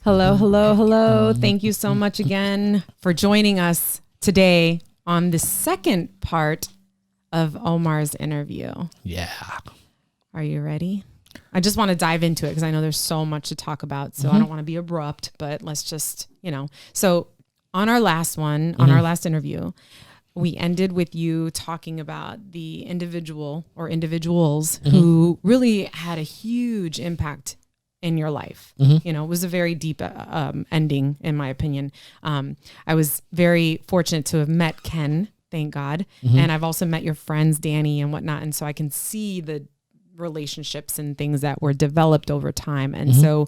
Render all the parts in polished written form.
Hello, hello, hello. Thank you so much again for joining us today on the second part of Omar's interview. Yeah. Are you ready? I just want to dive into it because I know there's so much to talk about. So I don't want to be abrupt, but let's just, So on our last one, on our last interview, we ended with you talking about the individual or individuals who really had a huge impact in your life. It was a very deep ending, in my opinion. I was very fortunate to have met Ken, thank God. And I've also met your friends, Danny and whatnot. And so I can see the relationships and things that were developed over time. And so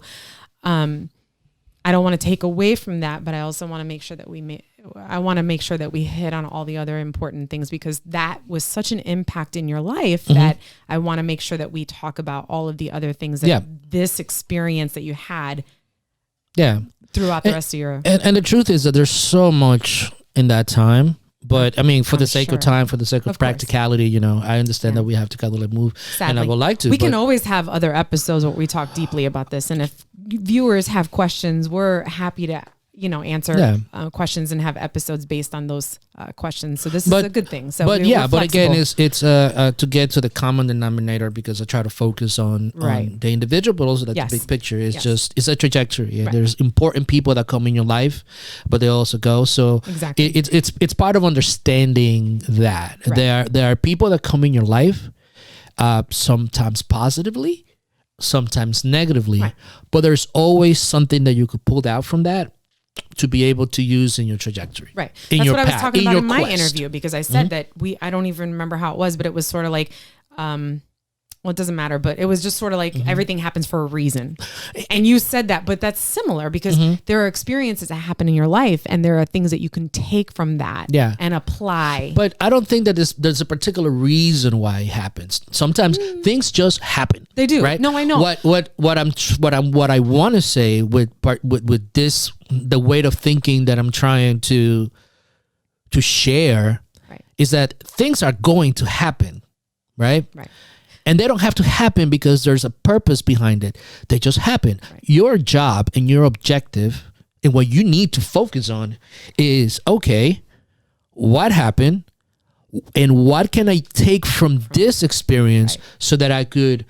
I don't want to take away from that, but I also want to make sure that we hit on all the other important things, because that was such an impact in your life that I want to make sure that we talk about all of the other things that this experience that you had throughout the rest of your... And the truth is that there's so much in that time. But I mean, for the sake of time, for the sake of practicality, I understand that we have to kind of move. Sadly, and I would like to. We can always have other episodes where we talk deeply about this. And if viewers have questions, we're happy to, answer questions and have episodes based on those questions. So this is a good thing. So, but again, it's to get to the common denominator, because I try to focus on the individual, but also the big picture. It's it's a trajectory. And there's important people that come in your life, but they also go. So it's part of understanding that there are people that come in your life, sometimes positively, sometimes negatively, but there's always something that you could pull out from that to be able to use in your trajectory. Right. That's what I was talking about in my interview, because I said that I don't even remember how it was, but it was sort of like, it doesn't matter, but it was just sort of like everything happens for a reason. And you said that, but that's similar, because there are experiences that happen in your life and there are things that you can take from that and apply. But I don't think that there's a particular reason why it happens. Sometimes things just happen. They do. Right? No, I know. What I want to say with this, the weight of thinking that I'm trying to share is that things are going to happen. Right. And they don't have to happen because there's a purpose behind it. They just happen. Your job and your objective and what you need to focus on is, okay, what happened and what can I take from this experience so that I could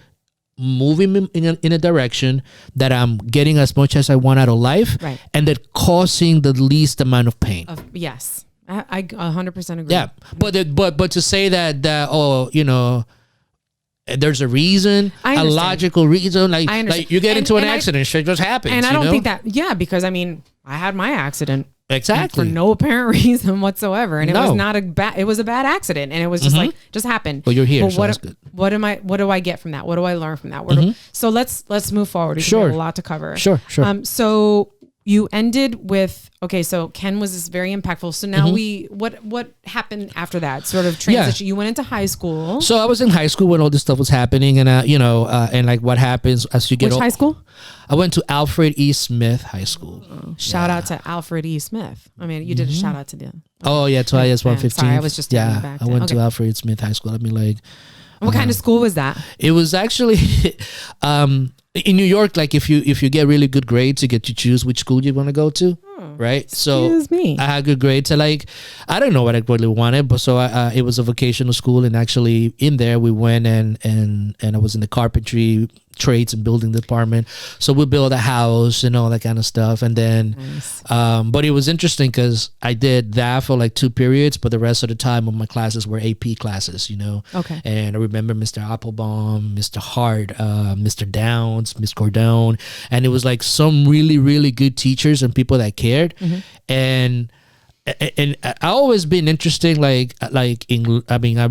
move in a direction that I'm getting as much as I want out of life and that causing the least amount of pain. Yes. I 100% agree. Yeah. But to say that there's a reason, a logical reason. Like you get into an accident, shit just happens. And I don't think that, because I had my accident. Exactly. For no apparent reason whatsoever. And it was not it was a bad accident. And it was just just happened. Well, you're here, so that's good. What do I get from that? What do I learn from that? So let's move forward. We have a lot to cover. Sure. So you ended with, so Ken was this very impactful. So now what happened after that sort of transition? You went into high school. So I was in high school when all this stuff was happening, and and like what happens as you get Which high school? I went to Alfred E. Smith High School. Shout out to Alfred E. Smith. I mean, you did a shout out to them. Oh yeah, to IS 115. Sorry, I was just taking back. I went to Alfred E. Smith High School. What kind of school was that? It was actually in New York. Like if you get really good grades, you get to choose which school you want to go to. Right. Excuse me. I had good grades. So I don't know what I really wanted, but so it was a vocational school, and actually in there we went and I was in the carpentry trades and building department. So we built a house and all that kind of stuff. And then, but it was interesting because I did that for like 2 periods, but the rest of the time of my classes were AP classes, Okay. And I remember Mr. Applebaum, Mr. Hart, Mr. Downs, Miss Cordone. And it was like some really, really good teachers and people that cared. And I always been interesting, I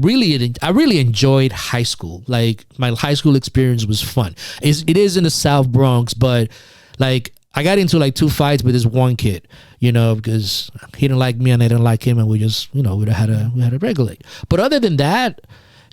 really enjoyed high school. Like my high school experience was fun. It is in the South Bronx, but like I got into like 2 fights with this one kid, because he didn't like me and I didn't like him, and we just, we had to regulate. But other than that,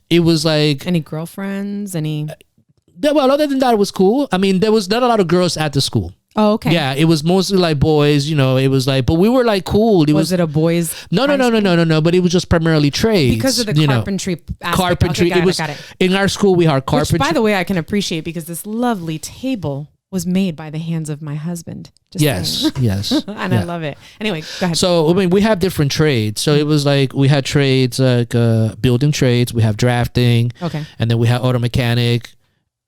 it was like any girlfriends, well, other than that, it was cool. I mean, there was not a lot of girls at the school. Oh, okay. Yeah, it was mostly like boys, it was like, but we were like cool. Was it a boys? No, but it was just primarily trades. Because of the carpentry aspect. Carpentry. Okay, got it. In our school, we had carpentry. Which, by the way, I can appreciate, because this lovely table was made by the hands of my husband. Just yes, saying. yes. And I love it. Anyway, go ahead. So, I mean, we have different trades. So it was like we had trades like building trades. We have drafting. Okay. And then we have auto mechanic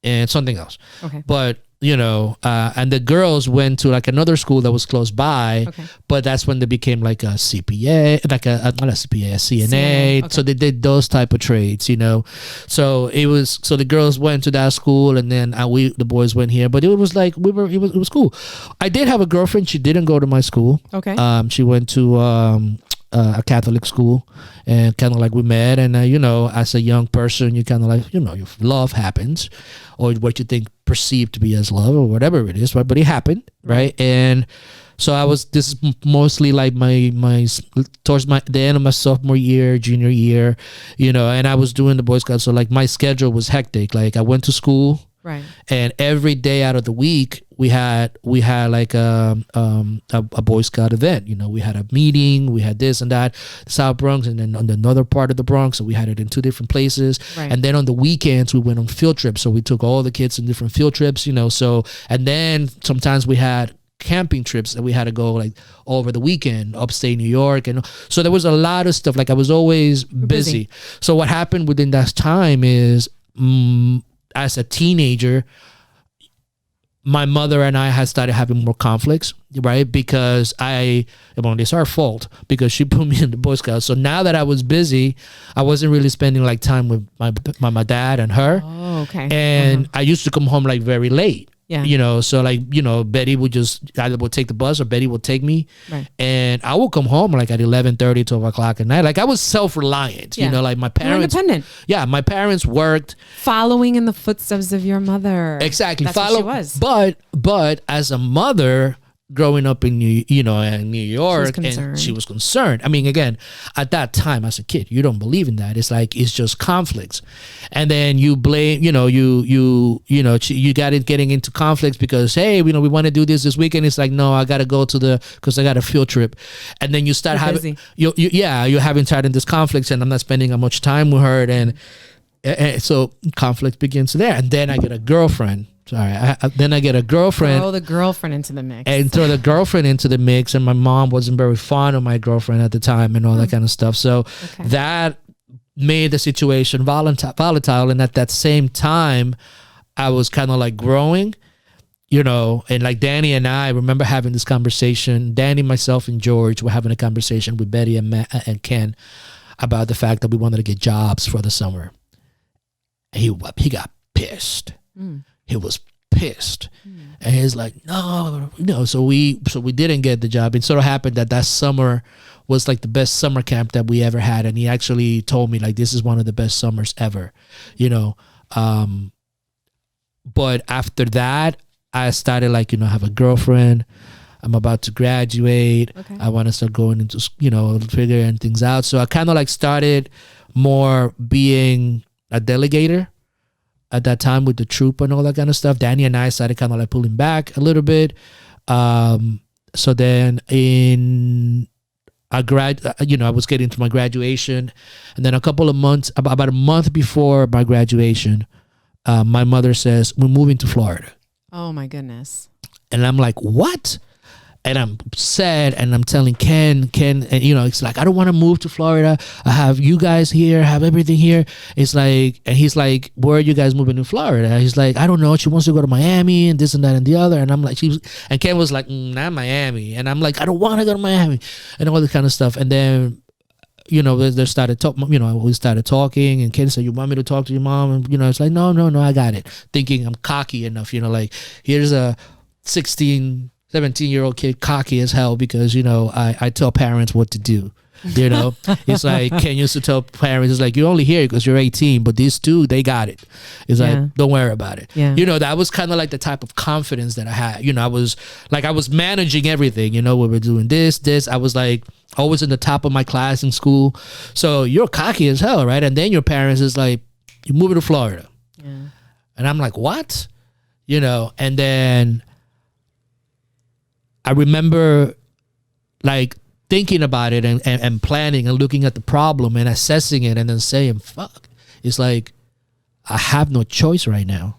and something else. Okay. But, you know, and the girls went to like another school that was close by. Okay. But that's when they became like a CPA, like not a CPA, a CNA. Okay. So they did those type of trades, you know. So it was, so the girls went to that school, and then the boys went here. But it was like it was cool. I did have a girlfriend. She didn't go to my school. Okay. She went to a Catholic school, and kind of like we met, and you know, as a young person, you kind of like, you know, your love happens, or what you think perceived to be as love, or whatever it is, right? But it happened, right? And so this is mostly like my towards the end of my sophomore year, junior year, you know, and I was doing the Boy Scouts, so like my schedule was hectic. Like I went to school. Right. And every day out of the week, we had like a Boy Scout event. You know, we had a meeting, we had this and that, the South Bronx, and then on another part of the Bronx. So we had it in 2 different places. Right. And then on the weekends, we went on field trips. So we took all the kids on different field trips, you know. So, and then sometimes we had camping trips that we had to go like over the weekend, upstate New York. And so there was a lot of stuff. Like I was always busy. So what happened within that time is, as a teenager, my mother and I had started having more conflicts, right? Because it's our fault, because she put me in the Boy Scouts. So now that I was busy, I wasn't really spending like time with my dad and her. Oh, okay. And I used to come home like very late. Yeah. You know, so like, you know, Betty would just either would take the bus or Betty would take me. Right. And I would come home like at 11:30, 12 o'clock at night. Like I was self-reliant, you know, like my parents. You're independent. Yeah, my parents worked. Following in the footsteps of your mother. Exactly. That's what she was. But as a mother growing up in New York, and she was concerned. I mean, again, at that time as a kid, you don't believe in that. It's like, it's just conflicts. And then you blame, you got it getting into conflicts because, hey, we want to do this weekend. It's like, no, I got to go because I got a field trip. And then you start you're having this conflicts, and I'm not spending much time with her. And so conflict begins there. And then I get a girlfriend. Then I get a girlfriend. Throw the girlfriend into the mix. And throw the girlfriend into the mix. And my mom wasn't very fond of my girlfriend at the time and all that kind of stuff. So that made the situation volatile. And at that same time, I was kind of like growing, you know, and like Danny and I remember having this conversation. Danny, myself, and George were having a conversation with Betty and Matt and Ken about the fact that we wanted to get jobs for the summer. He got pissed. He was pissed. And he's like, no, so we didn't get the job. It sort of happened that summer was like the best summer camp that we ever had. And he actually told me like, this is one of the best summers ever, you know. But after that, I started like, have a girlfriend. I'm about to graduate. Okay. I want to start going into, figuring things out. So I kind of like started more being a delegator at that time with the troop and all that kind of stuff. Danny and I started kind of like pulling back a little bit. So then I was getting to my graduation, and then about a month before my graduation, my mother says, we're moving to Florida. Oh my goodness. And I'm like, what? And I'm sad, and I'm telling Ken, and it's like, I don't want to move to Florida. I have you guys here, I have everything here. It's like, and he's like, where are you guys moving to Florida? He's like, I don't know. She wants to go to Miami and this and that and the other. And I'm like, and Ken was like, not Miami. And I'm like, I don't want to go to Miami, and all this kind of stuff. And then, they started talking, we started talking, and Ken said, you want me to talk to your mom? And, it's like, no, I got it. Thinking I'm cocky enough, like, here's a 17-year-old kid, cocky as hell, because I tell parents what to do. It's like Ken used to tell parents, it's like, you're only here because you're 18, but these two, they got it. It's like, don't worry about it. Yeah. That was kind of like the type of confidence that I had. I was managing everything. We were doing this. I was like always in the top of my class in school. So you're cocky as hell, right? And then your parents is like, you're moving to Florida. Yeah. And I'm like, what? And then I remember like thinking about it and planning and looking at the problem and assessing it, and then saying, fuck, it's like, I have no choice right now.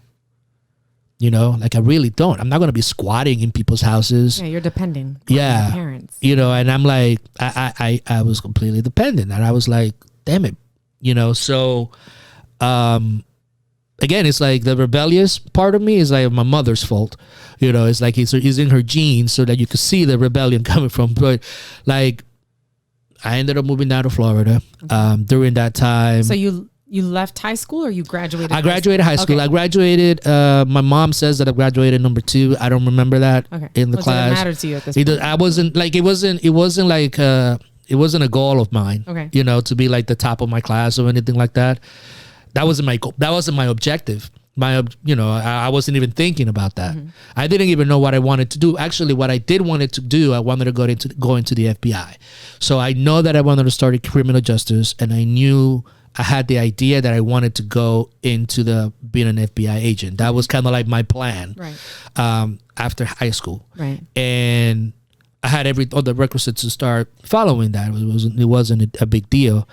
You know, like I really don't. I'm not going to be squatting in people's houses. Yeah, you're depending on Yeah. your parents. You know, and I'm like, I was completely dependent, and I was like, damn it, you know. So, again, it's like the rebellious part of me is like my mother's fault. You know, it's like it's in her genes, so that you could see the rebellion coming from. But like, I ended up moving down to Florida during that time. So you left high school or you graduated? I graduated high school. Okay. I graduated. My mom says that I graduated number 2. I don't remember that in the class. Does it matter to you at this point? I wasn't like it wasn't like it wasn't a goal of mine. Okay. You know, to be like the top of my class or anything like that. That wasn't my goal. That wasn't my objective. I wasn't even thinking about that. Mm-hmm. I didn't even know what I wanted to do. Actually, what I did wanted to do, I wanted to go into the FBI. So I know that I wanted to start criminal justice, and I knew I had the idea that I wanted to go into being an FBI agent. That was kind of like my plan. Right. After high school. Right. And I had all the requisites to start following that. It wasn't a big deal.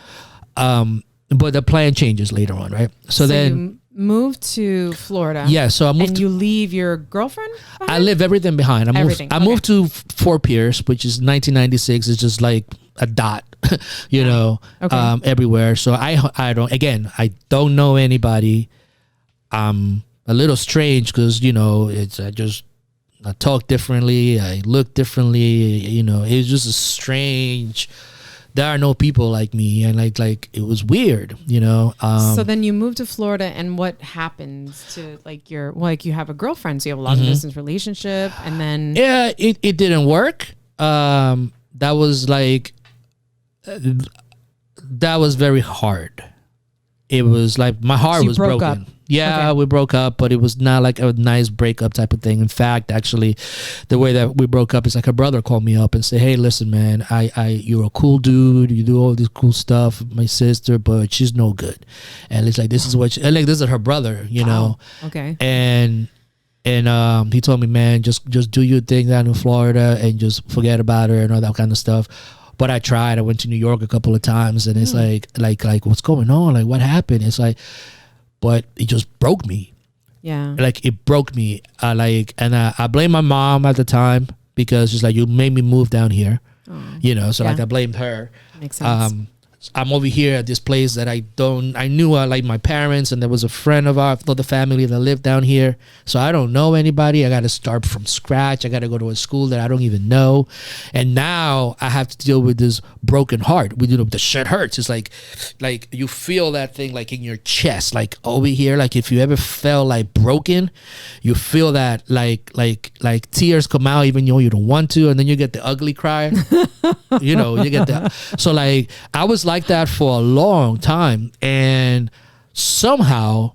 But the plan changes later on, right? So then you moved to Florida. Yeah, so I moved. And you leave your girlfriend behind? I leave everything behind. I moved to Fort Pierce, which is 1996. It's just like a dot, everywhere. So I don't know anybody. I'm a little strange because I talk differently. I look differently. It's just a strange. There are no people like me, and like it was weird, So then you moved to Florida, and what happens to you have a girlfriend, so you have a long distance relationship, and then it didn't work. That was very hard. It was like my heart was broken. Up. Yeah, okay. We broke up, but it was not like a nice breakup type of thing. In fact, actually, the way that we broke up is like her brother called me up and said, "Hey, listen, man, you're a cool dude. You do all this cool stuff. My sister, but she's no good." And it's like this is her brother, Wow. Okay. And he told me, "Man, just do your thing down in Florida and just forget about her and all that kind of stuff." But I tried. I went to New York a couple of times, and it's like what's going on? Like, what happened? It's like. But it just broke me. Yeah. Like it broke me. I blame my mom at the time because she's like, you made me move down here. Oh. So I blamed her. Makes sense. I'm over here at this place that I knew like my parents, and there was a friend of the family that lived down here. So I don't know anybody. I got to start from scratch. I got to go to a school that I don't even know. And now I have to deal with this broken heart. The shit hurts. It's like you feel that thing like in your chest, like over here. Like if you ever felt like broken, you feel that like tears come out even though you don't want to. And then you get the ugly cry. You get that. So like I was like that for a long time, and somehow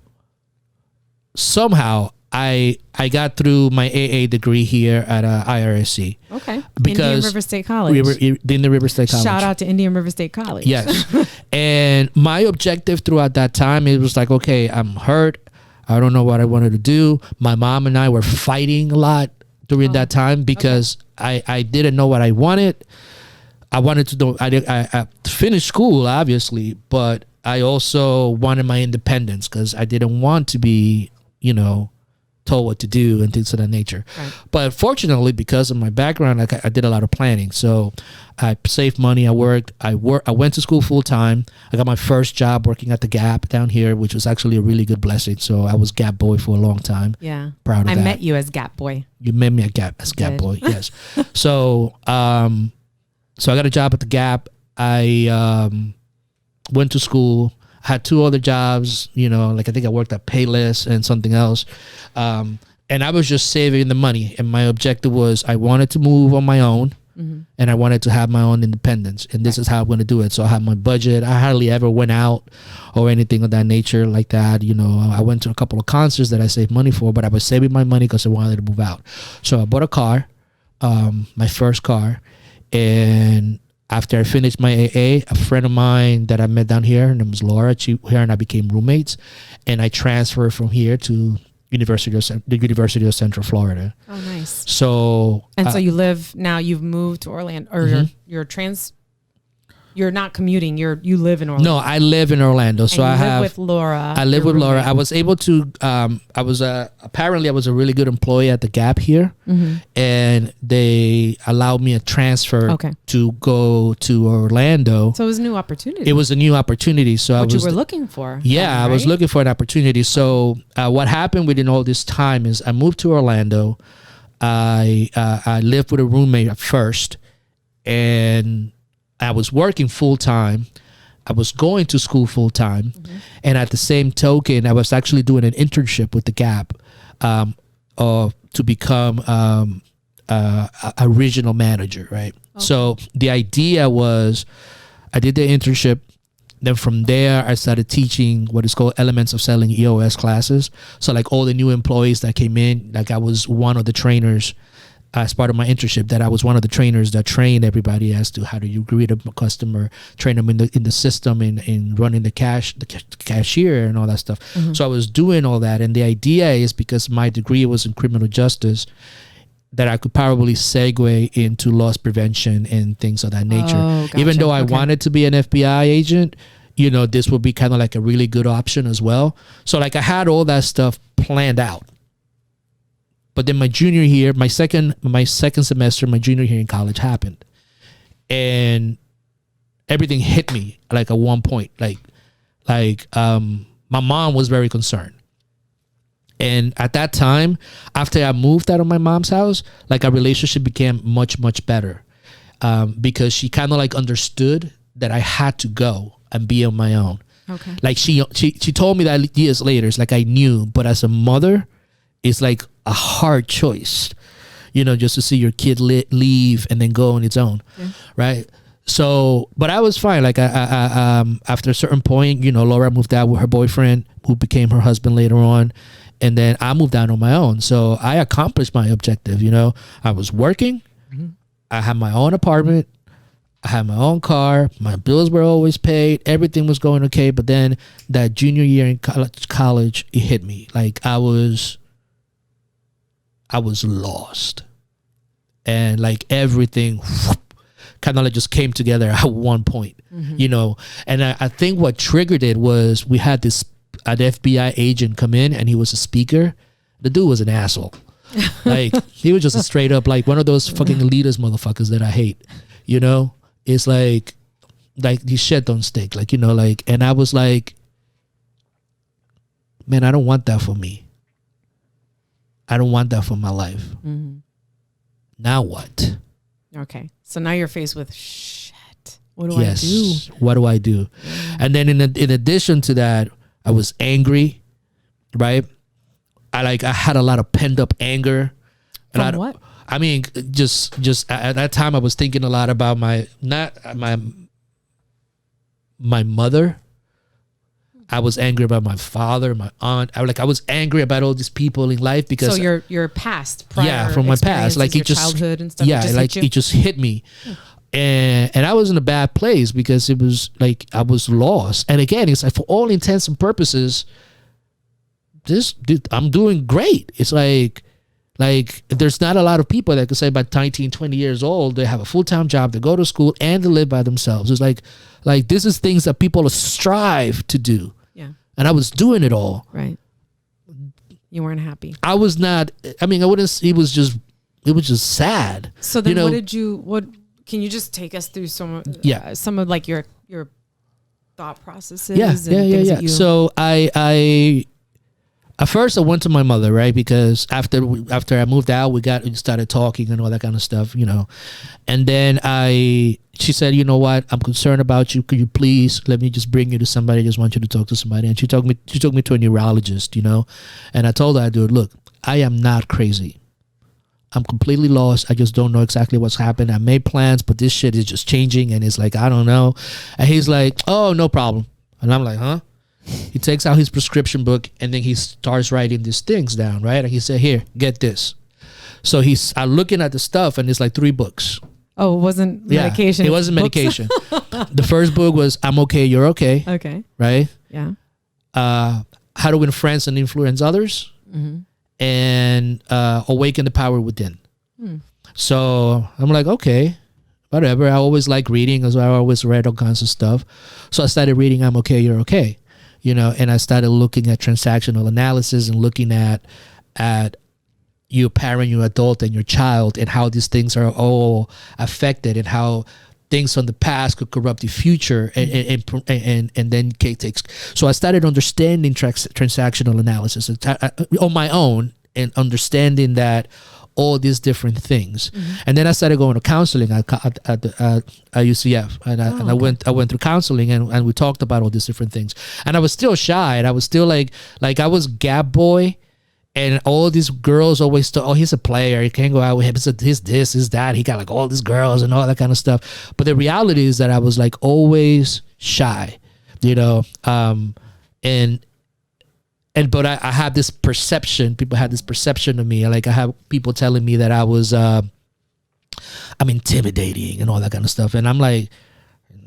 I got through my AA degree here at IRSC. Okay. Because Indian River State College. Indian River State College. Shout out to Indian River State College. Yes. And my objective throughout that time, it was like, okay, I'm hurt. I don't know what I wanted to do. My mom and I were fighting a lot during that time because I didn't know what I wanted. I wanted to do. I finished school, obviously, but I also wanted my independence because I didn't want to be, told what to do and things of that nature. Right. But fortunately, because of my background, I did a lot of planning. So I saved money. I worked. I went to school full time. I got my first job working at the Gap down here, which was actually a really good blessing. So I was Gap boy for a long time. Yeah, proud of that. I met you as Gap boy. You met me as Gap boy. Yes. So I got a job at the Gap. I went to school. I had 2 other jobs, I think I worked at Payless and something else. And I was just saving the money. And my objective was I wanted to move on my own, and I wanted to have my own independence. And this is how I'm going to do it. So I had my budget. I hardly ever went out or anything of that nature like that. I went to a couple of concerts that I saved money for, but I was saving my money because I wanted to move out. So I bought a car, my first car. And after I finished my AA, a friend of mine that I met down here, her name was Laura, her and I became roommates, and I transferred from here to the University of Central Florida. Oh, nice. So you live now. You've moved to Orlando, or you're you're not commuting. You live in Orlando. No, I live in Orlando. So and I live have with Laura. I live with Laura. I was able to. Apparently I was a really good employee at the Gap here, and they allowed me a transfer to go to Orlando. So it was a new opportunity. It was a new opportunity. So what you were looking for. Yeah, I was looking for an opportunity. So what happened within all this time is I moved to Orlando. I lived with a roommate at first, and I was working full time. I was going to school full time, and at the same token, I was actually doing an internship with the Gap to become a regional manager. Right. Okay. So the idea was, I did the internship. Then from there, I started teaching what is called elements of selling EOS classes. So like all the new employees that came in, like I was one of the trainers as part of my internship, that I was one of the trainers that trained everybody as to how do you greet a customer, train them in the system, in running the cashier and all that stuff. So I was doing all that. And the idea is, because my degree was in criminal justice, that I could probably segue into loss prevention and things of that nature. Gotcha. Even though I wanted to be an FBI agent, this would be kind of like a really good option as well. So like I had all that stuff planned out. But then my junior year, my second semester, my junior year in college happened. And everything hit me like at one point. Like my mom was very concerned. And at that time, after I moved out of my mom's house, like our relationship became much, much better. Because she kind of like understood that I had to go and be on my own. Okay. Like she told me that years later. It's like I knew, but as a mother, it's like a hard choice, just to see your kid leave and then go on its own. Yeah. Right. So, but I was fine. Like I after a certain point, Laura moved out with her boyfriend, who became her husband later on. And then I moved out on my own. So I accomplished my objective. I was working. I had my own apartment. I had my own car. My bills were always paid. Everything was going okay. But then that junior year in college, it hit me. Like I was lost. And like everything kind of like just came together at one point, And I think what triggered it was we had an FBI agent come in, and he was a speaker. The dude was an asshole. Like he was just a straight up like one of those fucking elitist motherfuckers that I hate. It's like these shit don't stick. Like and I was like, man, I don't want that for me. I don't want that for my life. Now what? Okay, so now you're faced with shit. What do I do? What do I do? And then in addition to that, I was angry, right? I had a lot of pent up anger. From what? I mean, just at that time, I was thinking a lot about my mother. I was angry about my father, my aunt. I was angry about all these people in life because. So your past, prior from my past, like it just childhood and stuff. Yeah, it just hit me. And I was in a bad place because it was like I was lost. And again, it's like for all intents and purposes, I'm doing great. It's like there's not a lot of people that could say by 19, 20 years old, they have a full-time job, they go to school, and they live by themselves. It's like this is things that people strive to do. Yeah. And I was doing it all. Right. You weren't happy. I was not. I mean, I wouldn't. It was just sad. So then what can you just take us through some of like your thought processes? Yeah. So I at first I went to my mother, right? Because after I moved out, we started talking and all that kind of stuff, And then she said, you know what? I'm concerned about you. Could you please let me just bring you to somebody? I just want you to talk to somebody. And she took me to a neurologist, And I told her, dude, look, I am not crazy. I'm completely lost. I just don't know exactly what's happened. I made plans, but this shit is just changing. And it's like, I don't know. And he's like, oh, no problem. And I'm like, huh? He takes out his prescription book and then he starts writing these things down, right? And he said, here, get this. So I'm looking at the stuff and it's like 3 books. Oh, it wasn't medication. It wasn't medication. The first book was I'm okay, you're okay. Okay. Right? Yeah. How to Win Friends and Influence Others. Mm-hmm. And Awaken the Power Within. So I'm like, okay, whatever. I always like reading, as I always read all kinds of stuff. So I started reading I'm Okay, You're Okay, and I started looking at transactional analysis and looking at your parent, your adult, and your child, and how these things are all affected, and how things from the past could corrupt the future, and then Kate takes. So I started understanding transactional analysis on my own, and understanding that all these different things. And then I started going to counseling at UCF, and I went through counseling, and we talked about all these different things. And I was still shy, and I was still like I was gap boy. And all these girls always thought, oh, he's a player. You can't go out with him. He's this, he's that. He got like all these girls and all that kind of stuff. But the reality is that I was like always shy, but I had this perception. People had this perception of me. Like I have people telling me that I was, I'm intimidating and all that kind of stuff. And I'm like,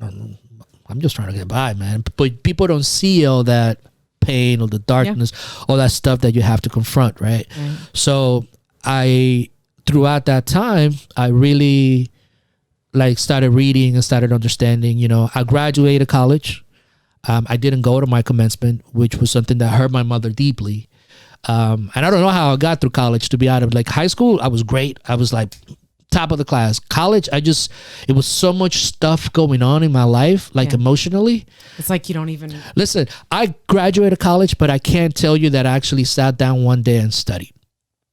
I'm just trying to get by, man. But people don't see all that pain or the darkness, all that stuff that you have to confront, right? So throughout that time, I really started reading and started understanding. I graduated college. I didn't go to my commencement, which was something that hurt my mother deeply. And I don't know how I got through college, to be honest. Like high school, I was great. I was like top of the class. College, it was so much stuff going on in my life, emotionally. It's like you don't even... Listen, I graduated college, but I can't tell you that I actually sat down one day and studied.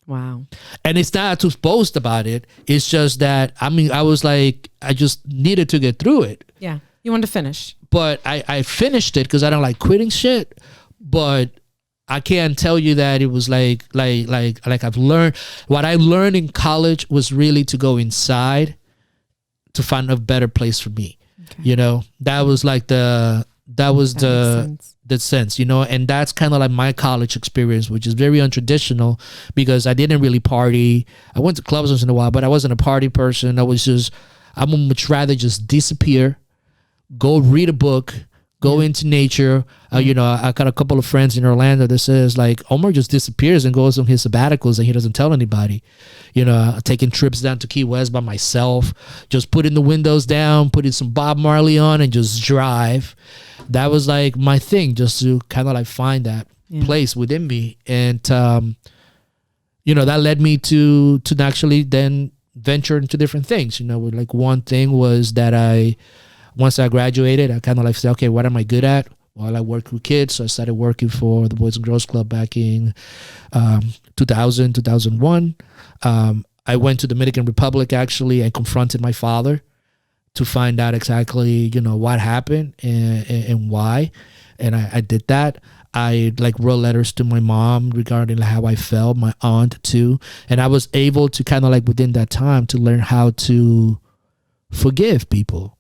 Wow. And it's not to boast about it. It's just that, I was like, I just needed to get through it. Yeah. You wanted to finish. But I finished it because I don't like quitting shit. But I can't tell you that it was like I've learned. What I learned in college was really to go inside to find a better place for me. Okay. That was like the sense, and that's kind of like my college experience, which is very untraditional because I didn't really party. I went to clubs once in a while, but I wasn't a party person. I would much rather just disappear, go read a book, go into nature. I got a couple of friends in Orlando that says like Omar just disappears and goes on his sabbaticals and he doesn't tell anybody. Taking trips down to Key West by myself, just putting the windows down, putting some Bob Marley on and just drive. That was like my thing, just to kind of like find that place within me. And, that led me to actually then venture into different things. Like one thing was that once I graduated, I kind of like said, okay, what am I good at? Well, I work with kids, so I started working for the Boys and Girls Club back in 2001. I went to Dominican Republic, actually, and confronted my father to find out exactly, what happened and why. And I did that. I wrote letters to my mom regarding how I felt, my aunt too. And I was able to kind of within that time to learn how to forgive people.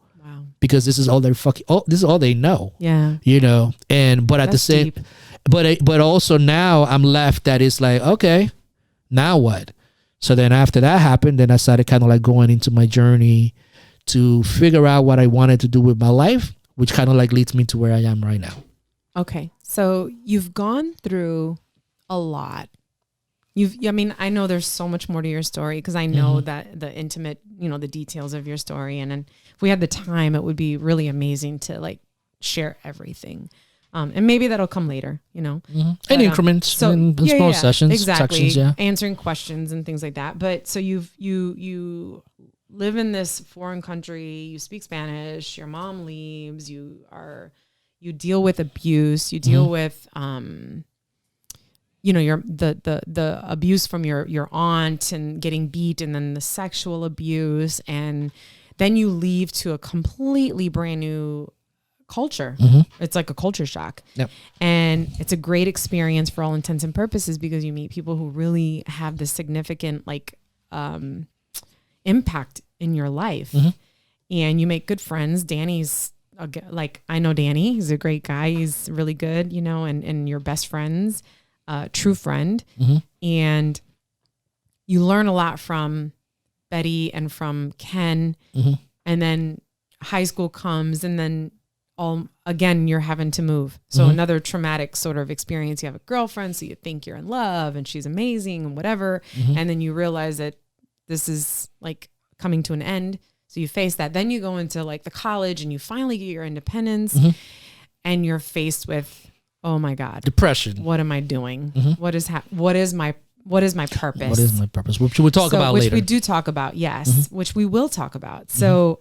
Because this is all this is all they know. Yeah. But at the same, deep. but also now I'm left that it's like, okay, now what? So then after that happened, then I started kind of going into my journey to figure out what I wanted to do with my life, which kind of leads me to where I am right now. Okay. So you've gone through a lot. I know there's so much more to your story because I know that the intimate, the details of your story. And if we had the time, it would be really amazing to share everything. And maybe that'll come later, In increments, in small sessions, exactly. Sections, answering questions and things like that. But so you live in this foreign country, you speak Spanish, your mom leaves, you deal with abuse, you deal with, the abuse from your aunt and getting beat, and then the sexual abuse, and then you leave to a completely brand new culture. It's like a culture shock. Yep. And it's a great experience for all intents and purposes because you meet people who really have this significant impact in your life. And you make good friends. Danny's I know Danny, he's a great guy. He's really good, and your best friends, true friend. And you learn a lot from Betty and from Ken. And then high school comes, and then again, you're having to move. So another traumatic sort of experience. You have a girlfriend, so you think you're in love and she's amazing and whatever. And then you realize that this is coming to an end. So you face that. Then you go into like the college and you finally get your independence and you're faced with, oh my God, depression. What am I doing? What is my purpose? What is my purpose? Which we'll talk about later. Which we do talk about, yes, which we will talk about. So,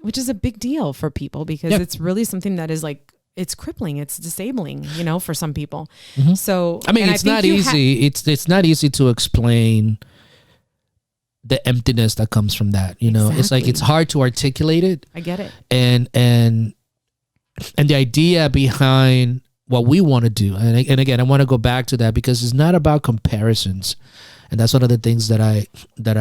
which is a big deal for people because it's really something that is like, it's crippling, it's disabling, for some people. So, I mean, it's not easy. It's not easy to explain the emptiness that comes from that. It's like, it's hard to articulate it. I get it. And the idea behind what we want to do. And again, I want to go back to that because it's not about comparisons. And that's one of the things that I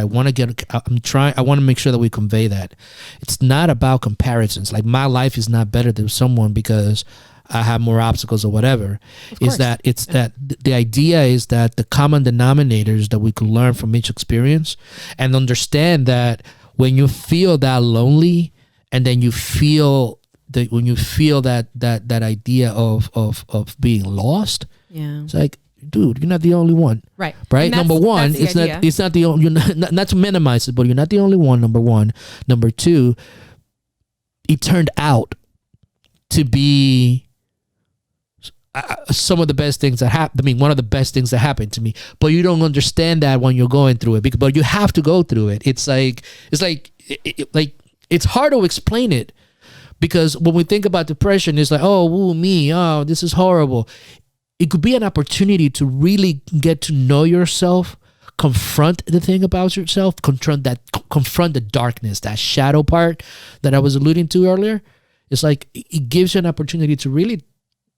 want to get. I want to make sure that we convey that. It's not about comparisons. Like my life is not better than someone because I have more obstacles or whatever. That the idea is that the common denominators that we can learn from each experience and understand that when you feel that lonely and then you feel that when you feel that idea of being lost, it's like, dude, you're not the only one. Right. Number one, it's not the only, you're not to minimize it, but you're not the only one, number one. Number two, it turned out to be some of the best things that happened. I mean, one of the best things that happened to me, but you don't understand that when you're going through it, but you have to go through it. It's hard to explain it because when we think about depression, it's like, oh, woo, me, oh, this is horrible. It could be an opportunity to really get to know yourself, confront the thing about yourself, confront the darkness, that shadow part that I was alluding to earlier. It's like it gives you an opportunity to really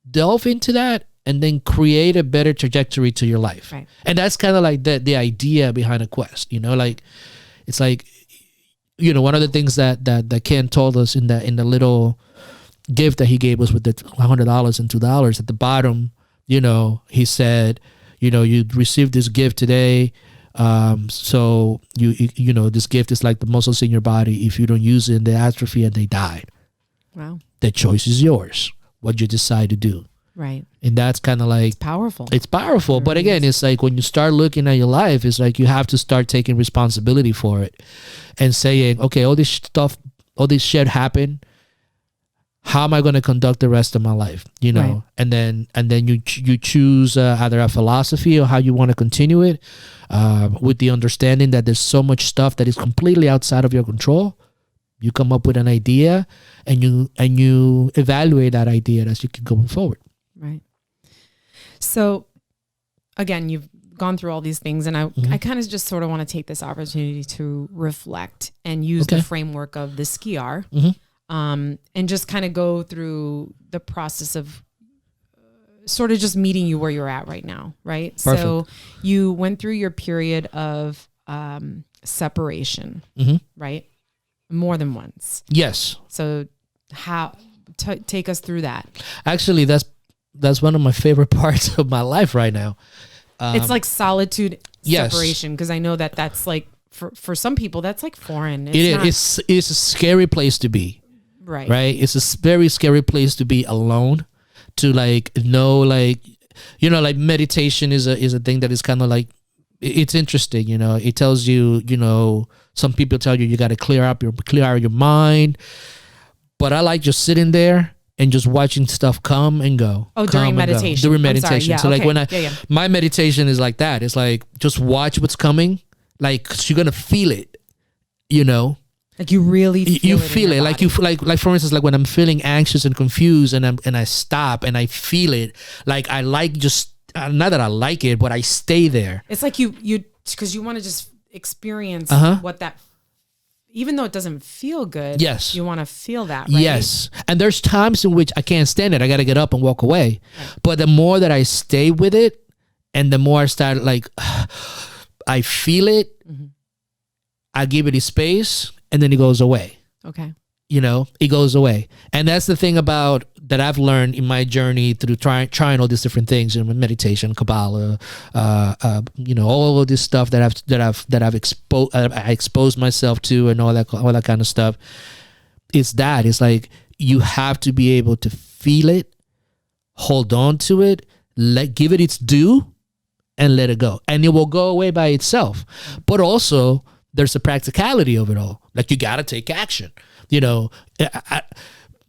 delve into that and then create a better trajectory to your life. Right. And that's kind of like the idea behind a quest, like it's like, one of the things that Ken told us in the little gift that he gave us with the $100 and $2 at the bottom. He said, you received this gift today. So this gift is like the muscles in your body. If you don't use it, they atrophy and they die. Wow. The choice is yours. What you decide to do. Right. And that's kind of like, it's powerful. It's powerful. But again, it's like when you start looking at your life, it's like you have to start taking responsibility for it and saying, okay, all this shit happened. How am I going to conduct the rest of my life? Right. And then you choose either a philosophy or how you want to continue it, with the understanding that there's so much stuff that is completely outside of your control. You come up with an idea and you evaluate that idea as you keep going forward. Right. So again, you've gone through all these things and I kind of just sort of want to take this opportunity to reflect and use the framework of the SKIAR. And just kind of go through the process of sort of just meeting you where you're at right now, right? Perfect. So you went through your period of separation, right? More than once. Yes. So take us through that. Actually, that's one of my favorite parts of my life right now. It's like solitude separation, because I know that's like, for some people, that's like foreign. It's a scary place to be. Right. It's a very scary place to be alone, to like know, like, like meditation is a thing that is kind of like, it's interesting. It tells you, some people tell you got to clear out your mind, but I like just sitting there and just watching stuff come and go. Oh, during meditation. During meditation. So like my meditation is like that. It's like, just watch what's coming. Like, 'cause you're going to feel it, Like you really feel it. Like for instance, like when I'm feeling anxious and confused and I stop and I feel it, like I like just, not that I like it, but I stay there. It's like you because you want to just experience what that, even though it doesn't feel good. Yes. You want to feel that, right? Yes. And there's times in which I can't stand it. I got to get up and walk away. Right. But the more that I stay with it and the more I start like, I feel it, I give it a space, and then it goes away. Okay. It goes away. And that's the thing about that I've learned in my journey through trying all these different things, meditation, Kabbalah, all of this stuff that I've exposed myself to and all that kind of stuff. It's like you have to be able to feel it, hold on to it, give it its due, and let it go. And it will go away by itself. But also, there's the practicality of it all. Like, you got to take action. You know,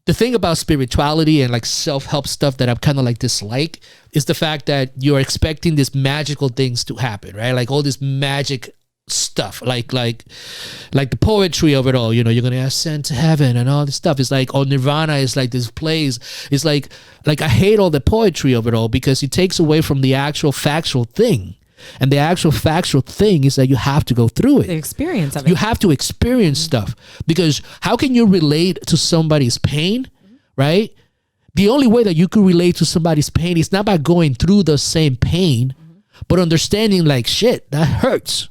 the thing about spirituality and like self-help stuff that I'm kind of like dislike is the fact that you're expecting these magical things to happen, right? Like all this magic stuff, like the poetry of it all. You know, you're gonna ascend to heaven and all this stuff. It's like, oh, Nirvana is like this place. It's like I hate all the poetry of it all because it takes away from the actual factual thing. And the actual factual thing is that you have to go through it. The experience of it. You have to experience stuff, because how can you relate to somebody's pain, right? The only way that you can relate to somebody's pain is not by going through the same pain, but understanding like, shit, that hurts.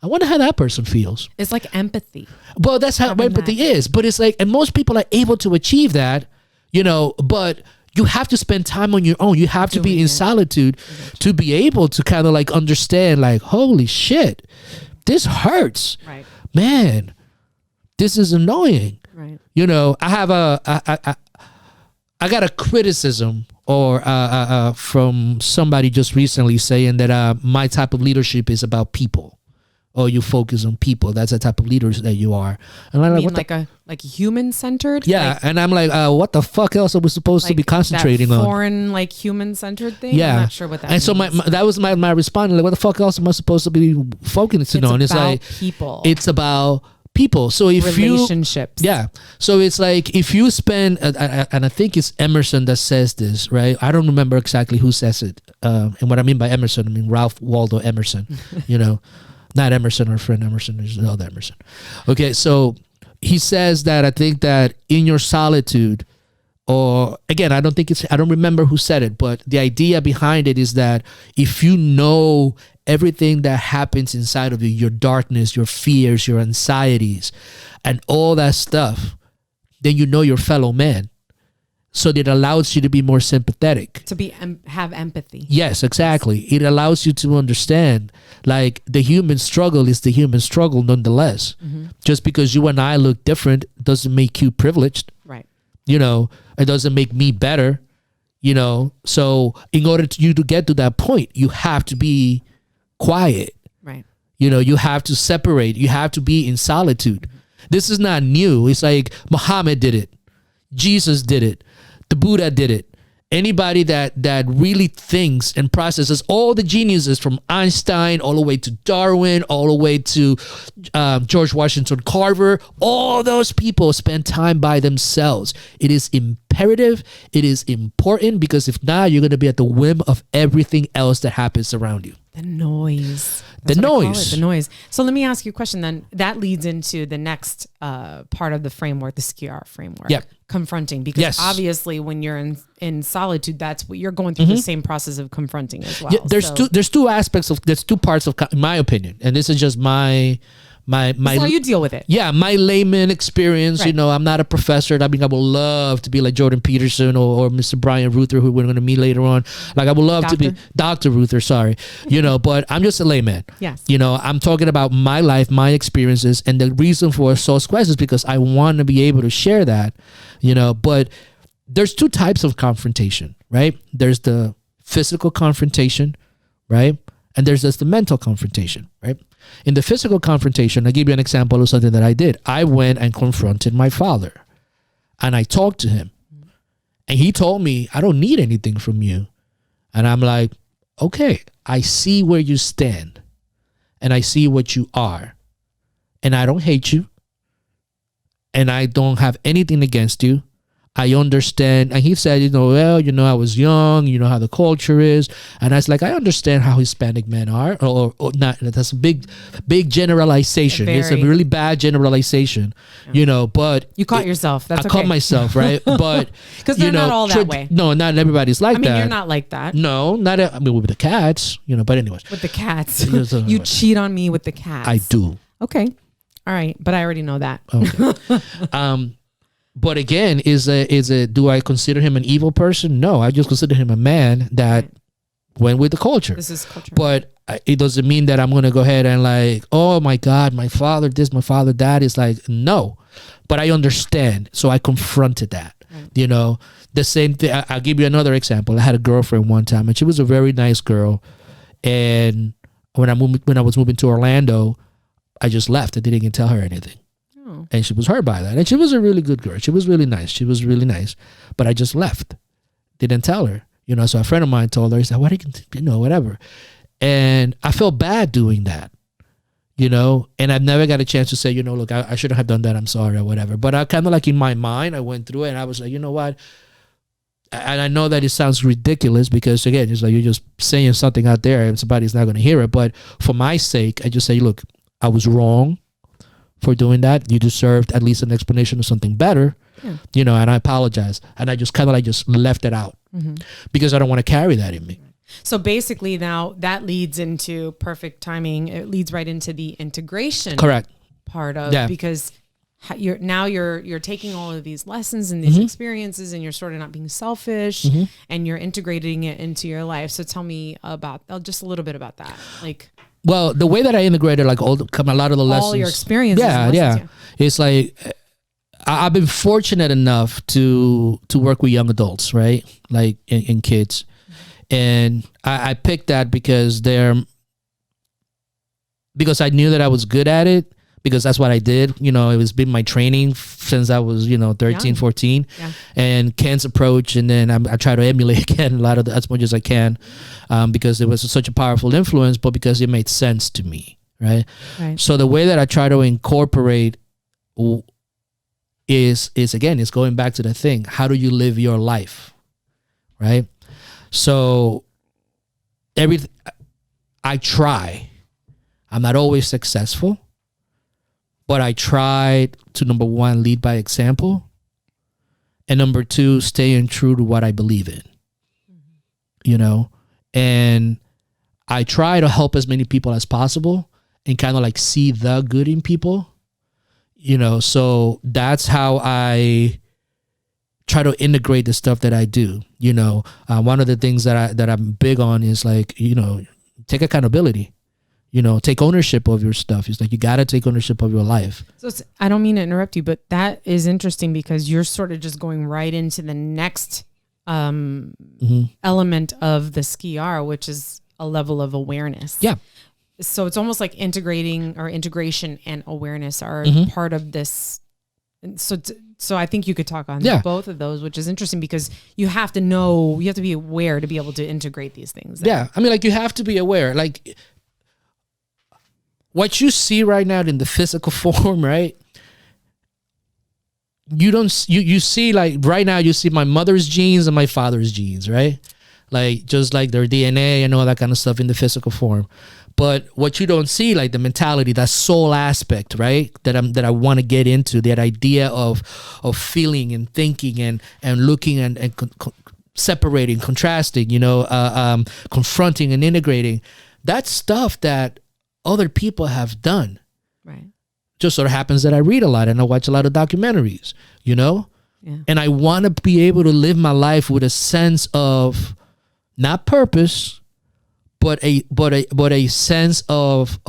I wonder how that person feels. It's like empathy. Well, that's how empathy is. But it's like, and most people are able to achieve that, you know, but you have to spend time on your own. You have to be in solitude to be able to kind of like understand, like, holy shit, this hurts. Right. Man, this is annoying. Right. You know, I have I got a criticism or from somebody just recently saying that my type of leadership is about people. Or you focus on people. That's the type of leaders that you are. And I'm like human centered? Yeah, like, and I'm like, what the fuck else are we supposed to be concentrating on? Foreign, like human centered thing. Yeah, I'm not sure what that means. And so that was my response. Like, what the fuck else am I supposed to be focusing on? It's like people. It's about people. So if relationships. So it's like if you spend, and I think it's Emerson that says this, right? I don't remember exactly who says it. And what I mean by Emerson, I mean Ralph Waldo Emerson. You know. Not Emerson, our friend Emerson. There's another Emerson. Okay, so he says that I think that in your solitude, or again, I don't remember who said it, but the idea behind it is that if you know everything that happens inside of you, your darkness, your fears, your anxieties, and all that stuff, then you know your fellow man. So that it allows you to be more sympathetic. To have empathy. Yes, exactly. It allows you to understand, like, the human struggle is the human struggle nonetheless. Mm-hmm. Just because you and I look different doesn't make you privileged. Right. You know, it doesn't make me better. You know, so in order to you to get to that point, you have to be quiet. Right. You know, you have to separate. You have to be in solitude. Mm-hmm. This is not new. It's like Muhammad did it. Jesus did it. The Buddha did it. Anybody that really thinks and processes, all the geniuses from Einstein all the way to Darwin, all the way to George Washington Carver, all those people spend time by themselves. It is imperative. It is important, because if not, you're going to be at the whim of everything else that happens around you. The noise. The noise. So let me ask you a question then. That leads into the next part of the framework, the SKR framework. Yep. Confronting. Because obviously when you're in solitude, that's what you're going through, the same process of confronting as well. Yeah, there's two parts of, in my opinion, and this is just my how you deal with it. Yeah, my layman experience. Right. You know, I'm not a professor. I mean, I would love to be like Jordan Peterson or Mr. Brian Ruther, who we're going to meet later on. Like, I would love to be Dr. Ruther. Sorry, you know, but I'm just a layman. Yes. You know, I'm talking about my life, my experiences, and the reason for Soul's Quest is because I want to be able to share that. You know, but there's two types of confrontation, right? There's the physical confrontation, right? And there's just the mental confrontation, right? In the physical confrontation, I'll give you an example of something that I did. I went and confronted my father, and I talked to him, and he told me, I don't need anything from you. And I'm like, okay, I see where you stand, and I see what you are, and I don't hate you, and I don't have anything against you. I understand. And he said, well, I was young, you know how the culture is. And I was like, I understand how Hispanic men are, or not. That's a big generalization. It's a really bad generalization, but you caught yourself. That's I caught myself, right? But because they're not all that way. No, not everybody's like that. You're not like that. No, with the cats, but anyways. With the cats. You cheat on me with the cats. I do. Okay. All right. But I already know that. Okay. But again, do I consider him an evil person? No, I just consider him a man that went with the culture. This is culture. But it doesn't mean that I'm going to go ahead and like, oh my God, my father this, my father that. Is like, no. But I understand. So I confronted that. Right. The same thing. I'll give you another example. I had a girlfriend one time, and she was a very nice girl. And when I was moving to Orlando, I just left. I didn't even tell her anything. Wow. And she was hurt by that. And she was a really good girl. She was really nice. But I just left. Didn't tell her. So a friend of mine told her, he said, what, whatever. And I felt bad doing that, and I've never got a chance to say, look, I shouldn't have done that. I'm sorry or whatever. But I kind of like in my mind, I went through it and I was like, you know what? And I know that it sounds ridiculous because, again, it's like you're just saying something out there and somebody's not going to hear it. But for my sake, I just say, look, I was wrong for doing that. You deserved at least an explanation of something better, and I apologize. And I just kind of like just left it out because I don't want to carry that in me. So basically now that leads into perfect timing. It leads right into the integration part of because you're taking all of these lessons and these experiences and you're sort of not being selfish and you're integrating it into your life. So tell me about just a little bit about that. Well, the way that I integrated a lot of the lessons, all your experiences. It's like I've been fortunate enough to work with young adults, right? Like in kids. And I picked that because I knew that I was good at it, because that's what I did. It was been my training since I was, 13, 14. Yeah. And Ken's approach, and then I try to emulate Ken as much as I can, because it was such a powerful influence, but because it made sense to me, right? So the way that I try to incorporate is again, it's going back to the thing. How do you live your life, right? So I try. I'm not always successful, but I try to, number one, lead by example, and number two, staying true to what I believe in. And I try to help as many people as possible and kind of like see the good in people. So that's how I try to integrate the stuff that I do. One of the things that I'm big on is like, take accountability, take ownership of your stuff. It's like, you got to take ownership of your life. So I don't mean to interrupt you, but that is interesting because you're sort of just going right into the next element of the skiar, which is a level of awareness. Yeah. So it's almost like integration and awareness are part of this. So I think you could talk on both of those, which is interesting because you have to be aware to be able to integrate these things. Yeah. I mean, like, you have to be aware. Like, what you see right now in the physical form, right? You see, like, right now you see my mother's genes and my father's genes, right? Like, just like their DNA and all that kind of stuff in the physical form. But what you don't see, like the mentality, that soul aspect, right? That I want to get into, that idea of feeling and thinking and looking and separating, contrasting, confronting and integrating. That's stuff that other people have done. Right. Just sort of happens that I read a lot and I watch a lot of documentaries, Yeah. And I want to be able to live my life with a sense of not purpose, but a sense of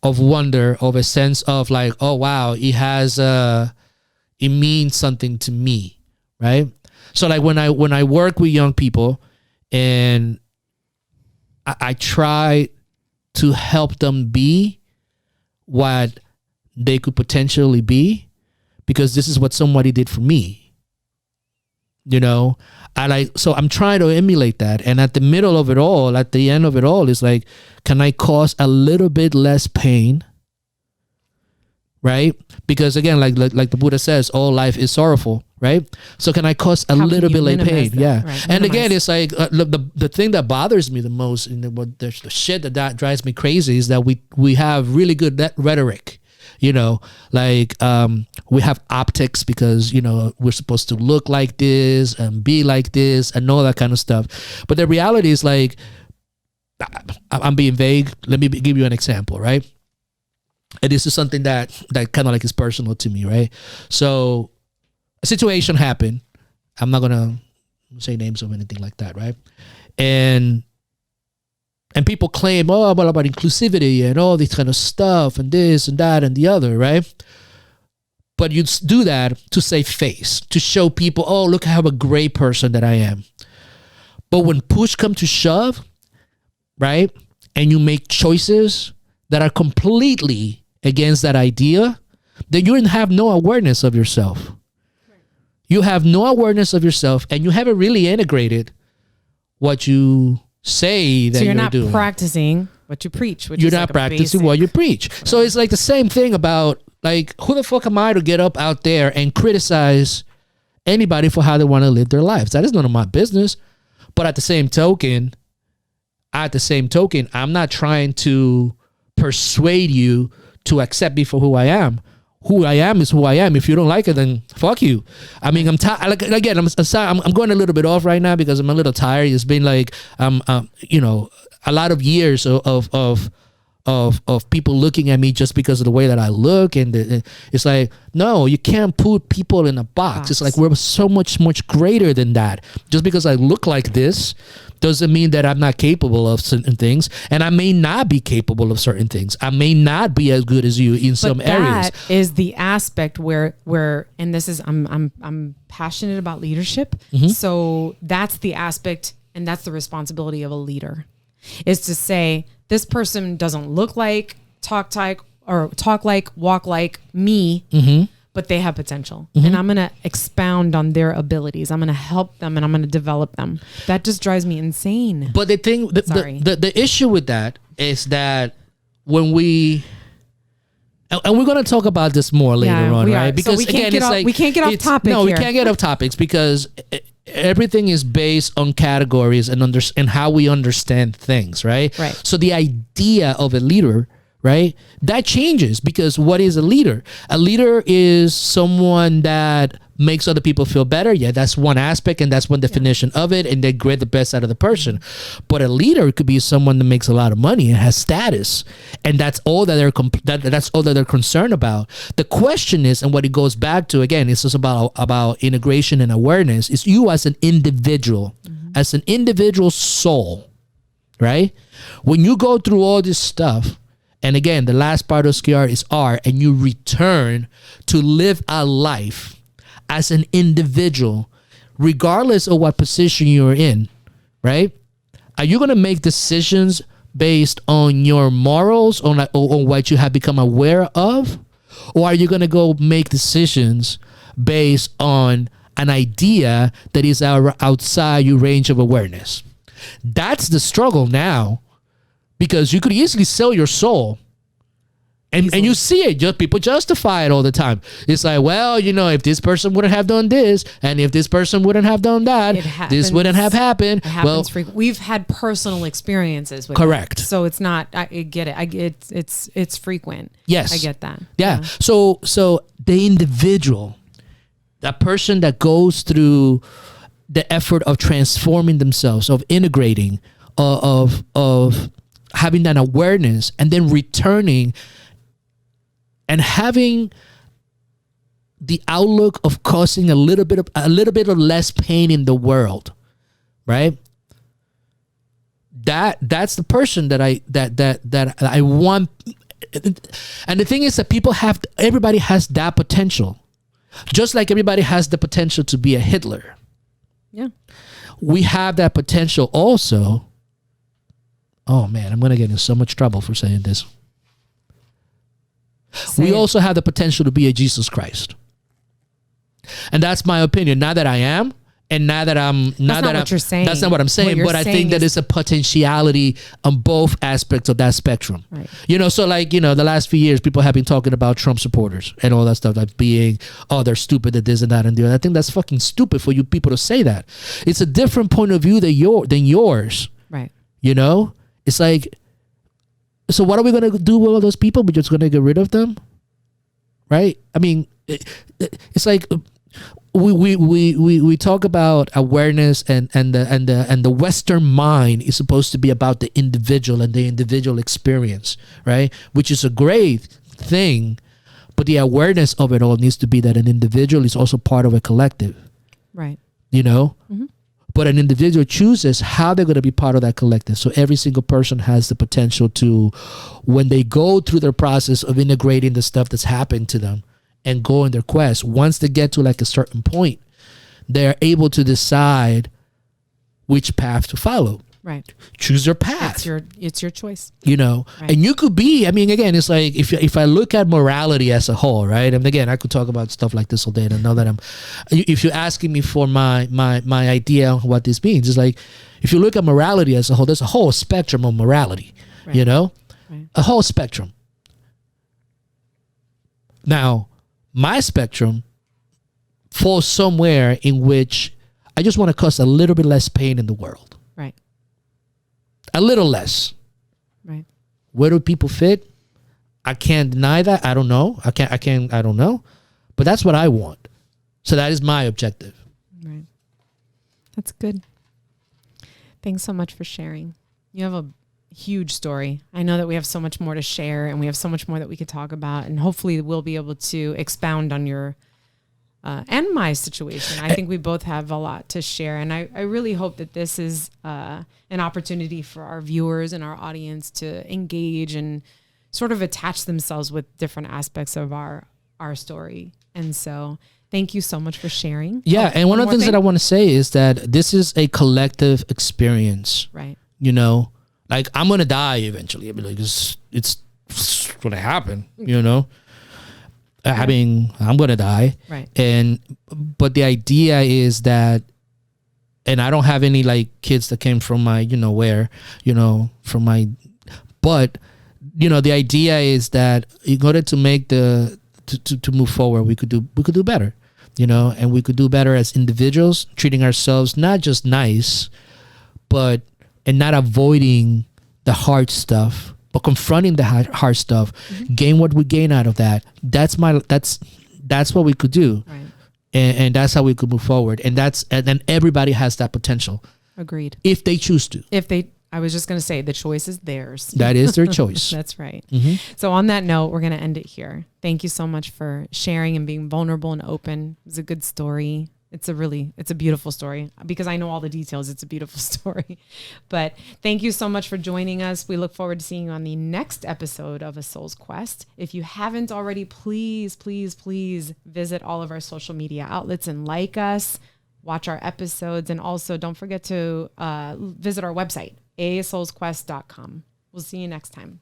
wonder, of a sense of like, oh wow, it means something to me, right? So like when I work with young people, and I try to help them be what they could potentially be, because this is what somebody did for me. So I'm trying to emulate that. And at the middle of it all, at the end of it all, is like, can I cause a little bit less pain? Right? Because again, like the Buddha says, all life is sorrowful, right? So can I cause a little bit less pain? That? Yeah. Right. And again, it's like the thing that bothers me the most, and the shit that drives me crazy, is that we have really good rhetoric. We have optics because, we're supposed to look like this and be like this and all that kind of stuff. But the reality is, like, I'm being vague. Let me give you an example, right? And this is something that kind of like is personal to me, right? So a situation happened. I'm not going to say names or anything like that, right? And people claim, about inclusivity and all this kind of stuff and this and that and the other, right? But you do that to save face, to show people, oh, look how a great person that I am. But when push comes to shove, right, and you make choices that are completely against that idea, then you have no awareness of yourself. You have no awareness of yourself, and you haven't really integrated what you say that you're doing. So you're not practicing what you preach. You're not practicing what you preach. So it's like the same thing about, like, who the fuck am I to get up out there and criticize anybody for how they want to live their lives? That is none of my business. But at the same token, I'm not trying to persuade you to accept me for who I am. Who I am is who I am. If you don't like it, then fuck you. I mean, I'm going a little bit off right now because I'm a little tired. It's been like, a lot of years of people looking at me just because of the way that I look, and it's like, no, you can't put people in a box. It's like we're so much greater than that. Just because I look like this doesn't mean that I'm not capable of certain things, and I may not be capable of certain things. I may not be as good as you in some areas. That is the aspect where and this is I'm passionate about leadership. So that's the aspect, and that's the responsibility of a leader, is to say, this person doesn't look like, talk like, walk like me, but they have potential. And I'm going to expound on their abilities. I'm going to help them, and I'm going to develop them. That just drives me insane. But the thing, the issue with that is that when we, and we're going to talk about this more later on, right? Because so we can't get off topic. No, we can't get off topics because everything is based on categories and how we understand things, right? Right. So the idea of a leader, right, that changes, because what is a leader? A leader is someone that makes other people feel better. Yeah, that's one aspect, and that's one definition of it, and they get the best out of the person. But a leader could be someone that makes a lot of money and has status, and that's all that that's all that they're concerned about. The question is, and what it goes back to again, it's just about integration and awareness. Is you as an individual, as an individual soul, right? When you go through all this stuff, and again, the last part of SKR is R, and you return to live a life as an individual, regardless of what position you're in, right? Are you going to make decisions based on your morals, on what you have become aware of? Or are you going to go make decisions based on an idea that is outside your range of awareness? That's the struggle now, because you could easily sell your soul. And you see it, just people justify it all the time. It's like, well, if this person wouldn't have done this, and if this person wouldn't have done that, this wouldn't have happened. We've had personal experiences with correct. That. So it's not, I get it. It's frequent. Yes. I get that. Yeah. So the individual, that person that goes through the effort of transforming themselves, of integrating, of having that awareness, and then returning and having the outlook of causing a little bit of less pain in the world, right? That's the person that I want. And the thing is that everybody has that potential, just like everybody has the potential to be a Hitler. Yeah, we have that potential also. Oh man, I'm gonna get in so much trouble for saying this. We also have the potential to be a Jesus Christ. And that's my opinion. Not that I am, and not that I'm not that what you're saying. That's not what I'm saying, but I think that it's a potentiality on both aspects of that spectrum. Right. So like, the last few years people have been talking about Trump supporters and all that stuff, like being, they're stupid at this and that and the other. I think that's fucking stupid for you people to say that. It's a different point of view than yours. Right. It's like, so what are we going to do with all those people? We're just going to get rid of them? Right? I mean, it's like we talk about awareness and the Western mind is supposed to be about the individual and the individual experience, right? Which is a great thing, but the awareness of it all needs to be that an individual is also part of a collective. Right. Mm-hmm. But an individual chooses how they're going to be part of that collective. So every single person has the potential to, when they go through their process of integrating the stuff that's happened to them and go on their quest, once they get to like a certain point, they're able to decide which path to follow. Right. Choose your path. It's your choice. You know, Right. and you could be, I mean, again, it's like if I look at morality as a whole, right? And again, I could talk about stuff like this all day, and I know that if you're asking me for my idea of what this means, it's like, if you look at morality as a whole, there's a whole spectrum of morality, Right. you know, Right. a whole spectrum. Now, my spectrum falls somewhere in which I just want to cause a little bit less pain in the world. Right. A little less. Right. Where do people fit? I can't deny that. I don't know. I don't know. But that's what I want. So that is my objective. Right. That's good. Thanks so much for sharing. You have a huge story. I know that we have so much more to share, and we have so much more that we could talk about, and hopefully we'll be able to expound on your and my situation. I think we both have a lot to share, and I really hope that this is an opportunity for our viewers and our audience to engage and sort of attach themselves with different aspects of our story. And so thank you so much for sharing. Yeah, and one of the things that I want to say is that this is a collective experience. Right. You know, like, I'm going to die eventually. I mean, like, it's going to happen, you know? I mean, I'm going to die. Right. But the idea is that, and I don't have any like kids that came from my, but, you know, the idea is that in order to make to move forward, we could do better, you know, and we could do better as individuals, treating ourselves not just nice, and not avoiding the hard stuff, but confronting the hard stuff, gain what we gain out of that. That's what we could do. Right. And that's how we could move forward. And then everybody has that potential. Agreed. If they choose to. I was just going to say, the choice is theirs. That is their choice. That's right. Mm-hmm. So on that note, we're going to end it here. Thank you so much for sharing and being vulnerable and open. It was a good story. It's a beautiful story, because I know all the details. It's a beautiful story. But thank you so much for joining us. We look forward to seeing you on the next episode of A Soul's Quest. If you haven't already, please, please, please visit all of our social media outlets and like us, watch our episodes, and also don't forget to visit our website, asoulsquest.com. We'll see you next time.